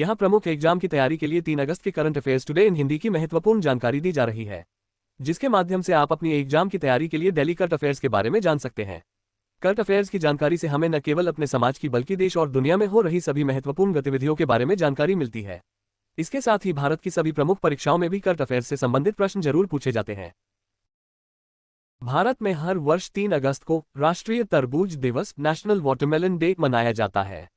यहाँ प्रमुख एग्जाम की तैयारी के लिए 3 अगस्त के current affairs today in Hindi की महत्वपूर्ण जानकारी दी जा रही है, जिसके माध्यम से आप अपनी एग्जाम की तैयारी के लिए दिल्ली करंट अफेयर्स के बारे में जान सकते हैं। करंट अफेयर्स की जानकारी से हमें न केवल अपने समाज की बल्कि देश और दुनिया में हो रही सभी महत्वपूर्ण गतिविधियों के बारे में जानकारी मिलती है। इसके साथ ही भारत की सभी प्रमुख परीक्षाओं में भी करंट अफेयर्स से संबंधित प्रश्न जरूर पूछे जाते हैं। भारत में हर वर्ष 3 अगस्त को राष्ट्रीय तरबूज दिवस नेशनल वाटरमेलन डे मनाया जाता है।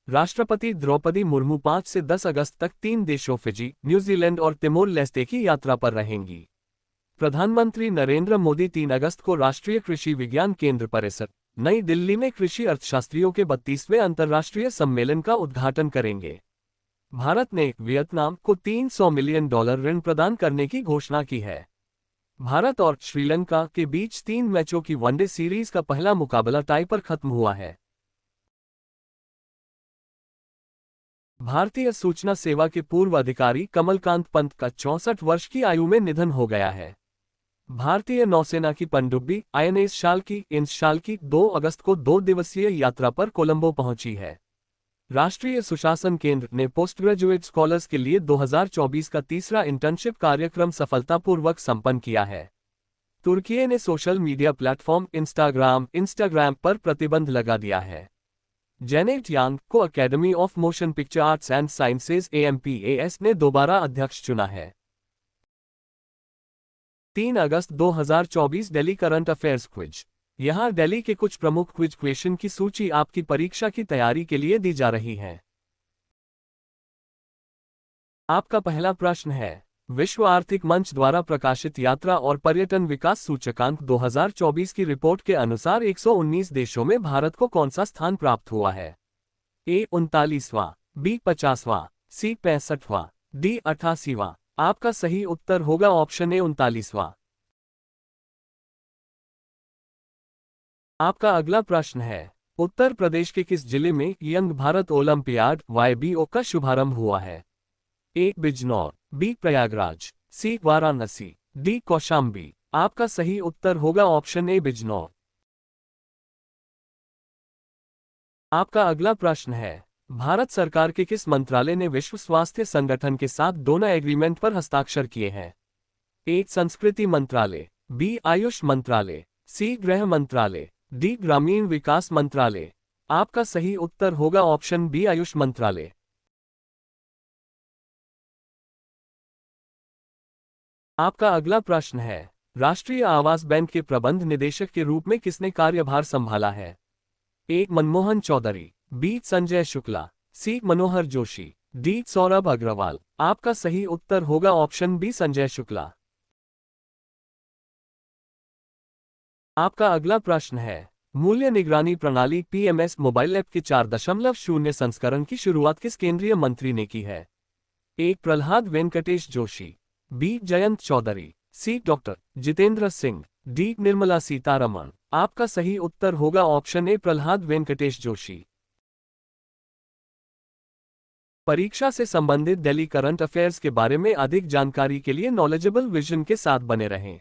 राष्ट्रपति द्रौपदी मुर्मू 5 से 10 अगस्त तक 3 देशों फिजी, न्यूजीलैंड और तिमोर लेस्टे की यात्रा पर रहेंगी। प्रधानमंत्री नरेंद्र मोदी 3 अगस्त को राष्ट्रीय कृषि विज्ञान केंद्र परिसर, नई दिल्ली में कृषि अर्थशास्त्रियों के 32वें अंतर्राष्ट्रीय सम्मेलन का उद्घाटन करेंगे। भारत ने वियतनाम को $300 मिलियन ऋण प्रदान करने की घोषणा की है। भारत और श्रीलंका के बीच 3 मैचों की वनडे सीरीज का पहला मुकाबला टाई पर खत्म हुआ है। भारतीय सूचना सेवा के पूर्व अधिकारी कमलकांत पंत का 64 वर्ष की आयु में निधन हो गया है। भारतीय नौसेना की पनडुब्बी INS शाल्की 2 अगस्त को 2 दिवसीय यात्रा पर कोलंबो पहुंची है। राष्ट्रीय सुशासन केंद्र ने पोस्ट ग्रेजुएट स्कॉलर्स के लिए 2024 का तीसरा इंटर्नशिप कार्यक्रम सफलतापूर्वक संपन्न किया है। तुर्की ने सोशल मीडिया प्लेटफॉर्म इंस्टाग्राम पर प्रतिबंध लगा दिया है। जेनेट यांग को academy of motion picture arts and sciences AMPAS ने दोबारा अध्यक्ष चुना है। 3 अगस्त 2024 दिल्ली करंट अफेयर्स क्विज। यहाँ दिल्ली के कुछ प्रमुख क्विज क्वेश्चन की सूची आपकी परीक्षा की तैयारी के लिए दी जा रही है। आपका पहला प्रश्न है, विश्व आर्थिक मंच द्वारा प्रकाशित यात्रा और पर्यटन विकास सूचकांक 2024 की रिपोर्ट के अनुसार 119 देशों में भारत को कौन सा स्थान प्राप्त हुआ है? A 39वां, B 50वां, C 65वां, D 88वां। आपका सही उत्तर होगा ऑप्शन A 39वां। आपका अगला प्रश्न है, उत्तर प्रदेश के किस जिले में यंग भारत ओलंपियाड YBO का शुभारंभ हुआ है? A Bijnor, B Prayagraj, C Varanasi, D Kaushambi. आपका सही उत्तर होगा ऑप्शन A बिजनौर। आपका अगला प्रश्न है, भारत सरकार के किस मंत्रालय ने विश्व स्वास्थ्य संगठन के साथ डोनर एग्रीमेंट पर हस्ताक्षर किए हैं? A संस्कृति मंत्रालय, B आयुष मंत्रालय, C गृह मंत्रालय, D ग्रामीण विकास मंत्रालय। आपका सही उत्तर होगा ऑप्शन B आयुष मंत्रालय। आपका अगला प्रश्न है, राष्ट्रीय आवास बैंक के प्रबंध निदेशक के रूप में किसने कार्यभार संभाला है? A Manmohan Chaudhary, B Sanjay Shukla, C Manohar Joshi, D Saurabh Agarwal. आपका सही उत्तर होगा ऑप्शन B संजय शुक्ला। आपका अगला प्रश्न है, मूल्य निगरानी प्रणाली PMS मोबाइल ऐप के 4.0 संस्करण की शुरुआत किस केंद्रीय मंत्री ने की है? A Prahlad Venkatesh Joshi, B Jayant Chaudhary, C doctor Jitendra Singh, D Nirmala Sitharaman. आपका सही उत्तर होगा ऑप्शन A प्रहलाद वेंकटेश जोशी। परीक्षा से संबंधित दिल्ली करंट अफेयर्स के बारे में अधिक जानकारी के लिए नॉलेजेबल विजन के साथ बने रहें।